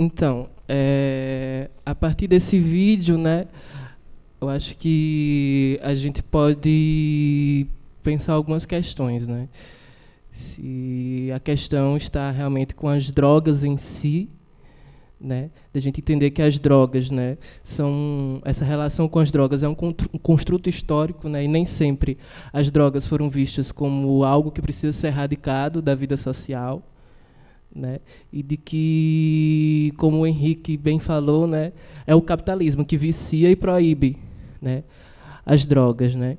Então, a partir desse vídeo, né, eu acho que a gente pode pensar algumas questões, né? Se a questão está realmente com as drogas em si, né? Da gente entender que as drogas, né, são essa relação com as drogas é um construto histórico, né? E nem sempre as drogas foram vistas como algo que precisa ser erradicado da vida social, né? E de que, como o Henrique bem falou, né, é o capitalismo que vicia e proíbe, né, as drogas, né?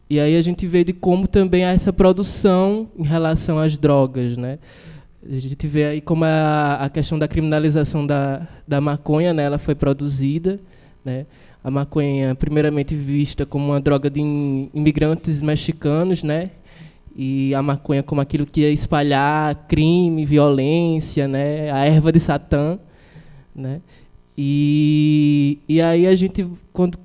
E aí a gente vê de como também há essa produção em relação às drogas, né? A gente vê aí como a questão da criminalização da maconha, né, ela foi produzida, né? A maconha, primeiramente vista como uma droga de imigrantes mexicanos, né? E a maconha como aquilo que ia espalhar crime, violência, né? A erva de Satã, né? E aí a gente, quando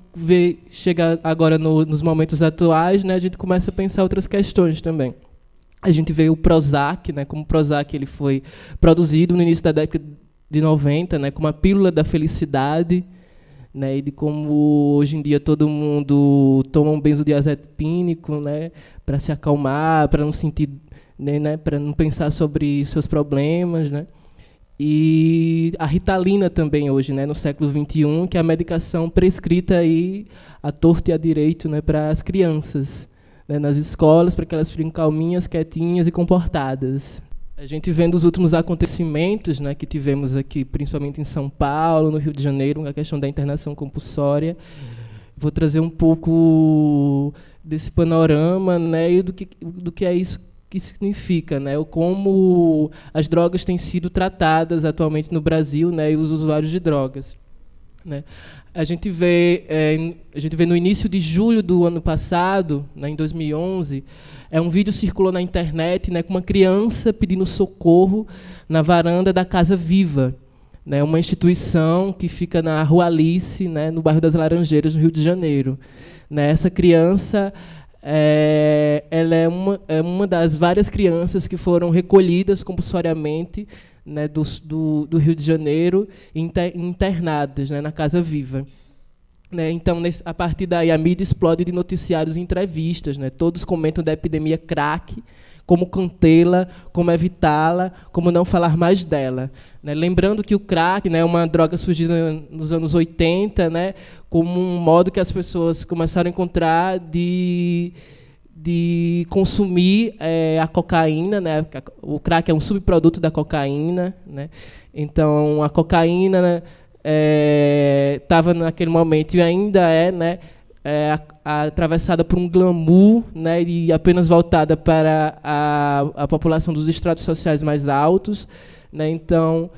chega agora nos momentos atuais, né, a gente começa a pensar outras questões também. A gente vê o Prozac, né, como o Prozac ele foi produzido no início da década de 90, né, como a pílula da felicidade, né, e de como hoje em dia todo mundo toma um benzodiazepínico, né, para se acalmar, para não sentir, né, para não pensar sobre seus problemas, né. E a Ritalina também hoje, né, no século XXI, que é a medicação prescrita aí à torto e à direito, né, para as crianças, né, nas escolas, para que elas fiquem calminhas, quietinhas e comportadas. A gente vendo os últimos acontecimentos, né, que tivemos aqui, principalmente em São Paulo, no Rio de Janeiro, a questão da internação compulsória, vou trazer um pouco desse panorama, né, e do que é isso que significa, né, como as drogas têm sido tratadas atualmente no Brasil, né, e os usuários de drogas, né. A gente vê no início de julho do ano passado, né, em 2011, um vídeo circulou na internet, né, com uma criança pedindo socorro na varanda da Casa Viva, né, uma instituição que fica na Rua Alice, né, no bairro das Laranjeiras, no Rio de Janeiro. Né, essa criança ela é uma das várias crianças que foram recolhidas compulsoriamente, né, do Rio de Janeiro, internadas, né, na Casa Viva. Né, então, a partir daí, a mídia explode de noticiários e entrevistas. Né, todos comentam da epidemia crack, como contê-la, como evitá-la, como não falar mais dela. Né, lembrando que o crack, né, é uma droga surgida nos anos 80, né, como um modo que as pessoas começaram a encontrar de consumir a cocaína, né? O crack é um subproduto da cocaína, né? Então a cocaína estava naquele momento e ainda né, atravessada por um glamour, né, e apenas voltada para a população dos estratos sociais mais altos, né? Então,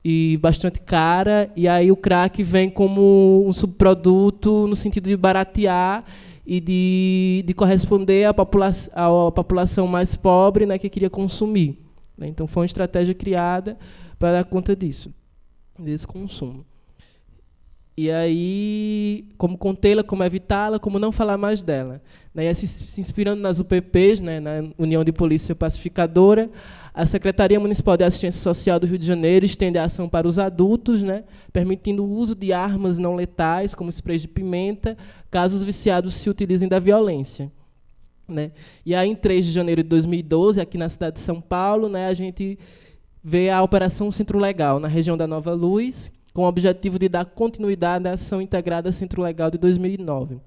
e bastante cara, e aí o crack vem como um subproduto no sentido de baratear e de corresponder à população mais pobre, né, que queria consumir. Né? Então, foi uma estratégia criada para dar conta disso, desse consumo. E aí, como contê-la, como evitá-la, como não falar mais dela. Né? E se inspirando nas UPPs, né, na União de Polícia Pacificadora, a Secretaria Municipal de Assistência Social do Rio de Janeiro estende a ação para os adultos, né, permitindo o uso de armas não letais, como sprays de pimenta, caso os viciados se utilizem da violência. Né? E aí, em 3 de janeiro de 2012, aqui na cidade de São Paulo, né, a gente vê a Operação Centro Legal, na região da Nova Luz, com o objetivo de dar continuidade à ação integrada Centro Legal de 2009.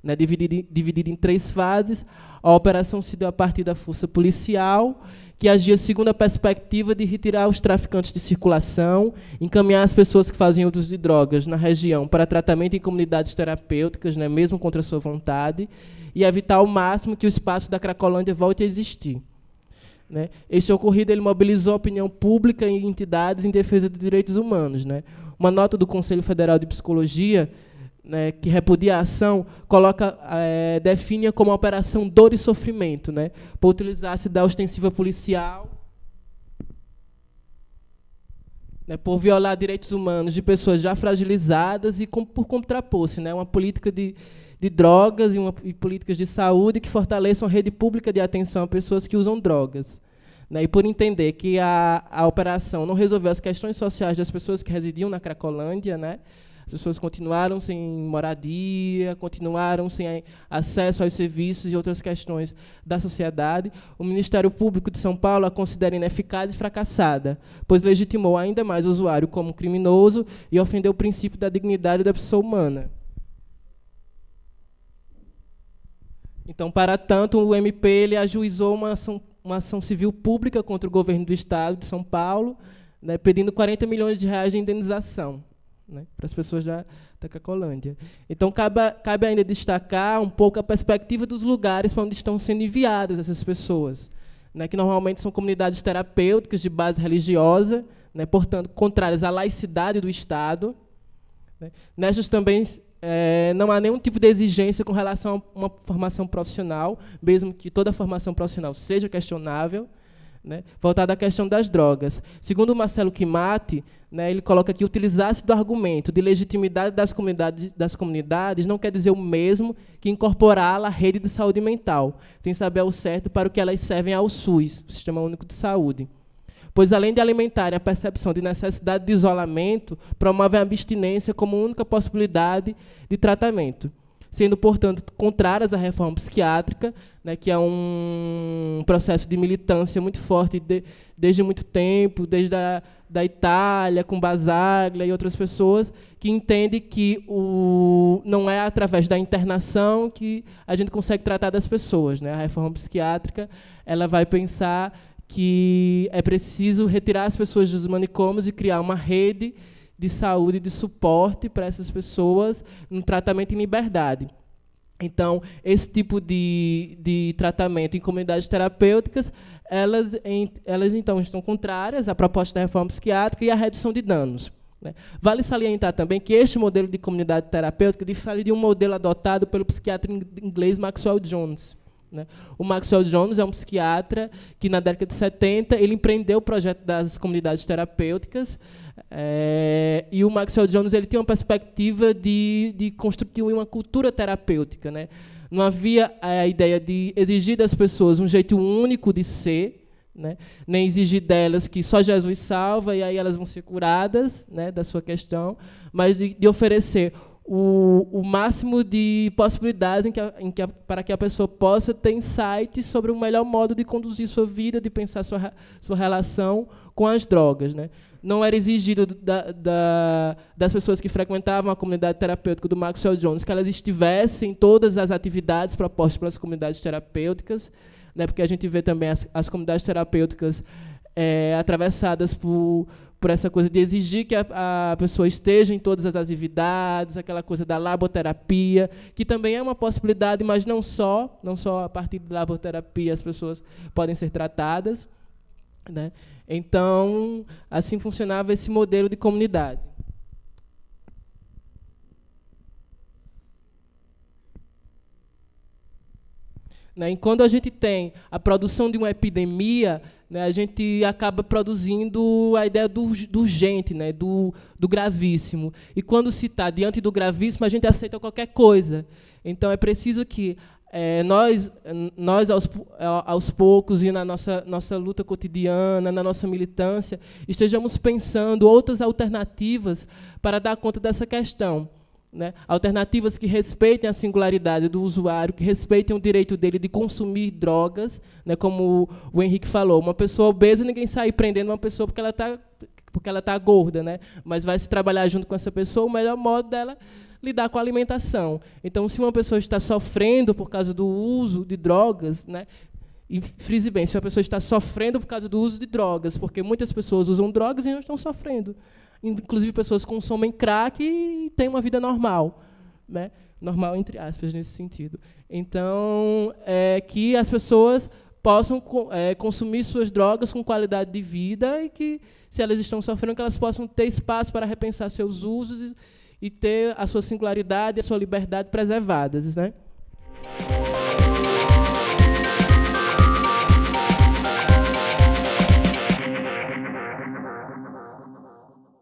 Né, dividida em 3 fases, a operação se deu a partir da força policial, que agia segundo a perspectiva de retirar os traficantes de circulação, encaminhar as pessoas que faziam uso de drogas na região para tratamento em comunidades terapêuticas, né, mesmo contra a sua vontade, e evitar ao máximo que o espaço da Cracolândia volte a existir. Né. Este ocorrido ele mobilizou a opinião pública e entidades em defesa dos direitos humanos. Né. Uma nota do Conselho Federal de Psicologia, né, que repudia a ação, define-a como a operação dor e sofrimento, né, por utilizar-se da ostensiva policial, né, por violar direitos humanos de pessoas já fragilizadas e por contrapor-se, né, uma política de drogas e políticas de saúde que fortaleçam a rede pública de atenção a pessoas que usam drogas. né, e por entender que a operação não resolveu as questões sociais das pessoas que residiam na Cracolândia, né, as pessoas continuaram sem moradia, continuaram sem acesso aos serviços e outras questões da sociedade, o Ministério Público de São Paulo a considera ineficaz e fracassada, pois legitimou ainda mais o usuário como criminoso e ofendeu o princípio da dignidade da pessoa humana. Então, para tanto, o MP ele ajuizou uma ação civil pública contra o governo do Estado de São Paulo, né, pedindo 40 milhões de reais de indenização, né, para as pessoas da Cracolândia. Então, cabe ainda destacar um pouco a perspectiva dos lugares para onde estão sendo enviadas essas pessoas, né, que normalmente são comunidades terapêuticas de base religiosa, né, portanto, contrárias à laicidade do Estado. Né. Nestas também não há nenhum tipo de exigência com relação a uma formação profissional, mesmo que toda formação profissional seja questionável, né, voltada à questão das drogas. Segundo o Marcelo Kimati, né, ele coloca que utilizar-se do argumento de legitimidade das comunidades não quer dizer o mesmo que incorporá-la à rede de saúde mental, sem saber ao certo para o que elas servem ao SUS, o Sistema Único de Saúde. Pois, além de alimentarem a percepção de necessidade de isolamento, promovem a abstinência como única possibilidade de tratamento, sendo, portanto, contrárias à reforma psiquiátrica, né, que é um processo de militância muito forte desde muito tempo, desde da Itália, com Basaglia e outras pessoas, que entendem que não é através da internação que a gente consegue tratar das pessoas, né? A reforma psiquiátrica ela vai pensar que é preciso retirar as pessoas dos manicômios e criar uma rede de saúde, de suporte para essas pessoas no tratamento em liberdade. Então, esse tipo de tratamento em comunidades terapêuticas, elas então estão contrárias à proposta da reforma psiquiátrica e à redução de danos. Né? Vale salientar também que este modelo de comunidade terapêutica difere de um modelo adotado pelo psiquiatra inglês Maxwell Jones. Né? O Maxwell Jones é um psiquiatra que, na década de 70, ele empreendeu o projeto das comunidades terapêuticas, e o Maxwell Jones ele tinha uma perspectiva de construir uma cultura terapêutica. Né? Não havia a ideia de exigir das pessoas um jeito único de ser, né? Nem exigir delas que só Jesus salva e aí elas vão ser curadas, né, da sua questão, mas de oferecer o máximo de possibilidades para que a pessoa possa ter insights sobre o melhor modo de conduzir sua vida, de pensar sua relação com as drogas. Né? Não era exigido das pessoas que frequentavam a comunidade terapêutica do Maxwell Jones que elas estivessem em todas as atividades propostas pelas comunidades terapêuticas, né? Porque a gente vê também as comunidades terapêuticas atravessadas por essa coisa de exigir que a pessoa esteja em todas as atividades, aquela coisa da laboterapia, que também é uma possibilidade, mas não só a partir da laboterapia as pessoas podem ser tratadas. Né? Então, assim funcionava esse modelo de comunidade. Né? E quando a gente tem a produção de uma epidemia, né, a gente acaba produzindo a ideia do urgente, né, do gravíssimo. E quando se está diante do gravíssimo, a gente aceita qualquer coisa. Então, é preciso que nós aos poucos, e na nossa luta cotidiana, na nossa militância, estejamos pensando outras alternativas para dar conta dessa questão. Né? Alternativas que respeitem a singularidade do usuário, que respeitem o direito dele de consumir drogas, né? Como o Henrique falou, uma pessoa obesa, ninguém sai prendendo uma pessoa porque ela tá gorda, né? Mas vai se trabalhar junto com essa pessoa o melhor modo dela lidar com a alimentação. Então, se uma pessoa está sofrendo por causa do uso de drogas, né? E frise bem, se uma pessoa está sofrendo por causa do uso de drogas, porque muitas pessoas usam drogas e não estão sofrendo. Inclusive, pessoas consomem crack e têm uma vida normal. Né? Normal, entre aspas, nesse sentido. Então, que as pessoas possam consumir suas drogas com qualidade de vida e que, se elas estão sofrendo, que elas possam ter espaço para repensar seus usos e ter a sua singularidade e a sua liberdade preservadas. Né?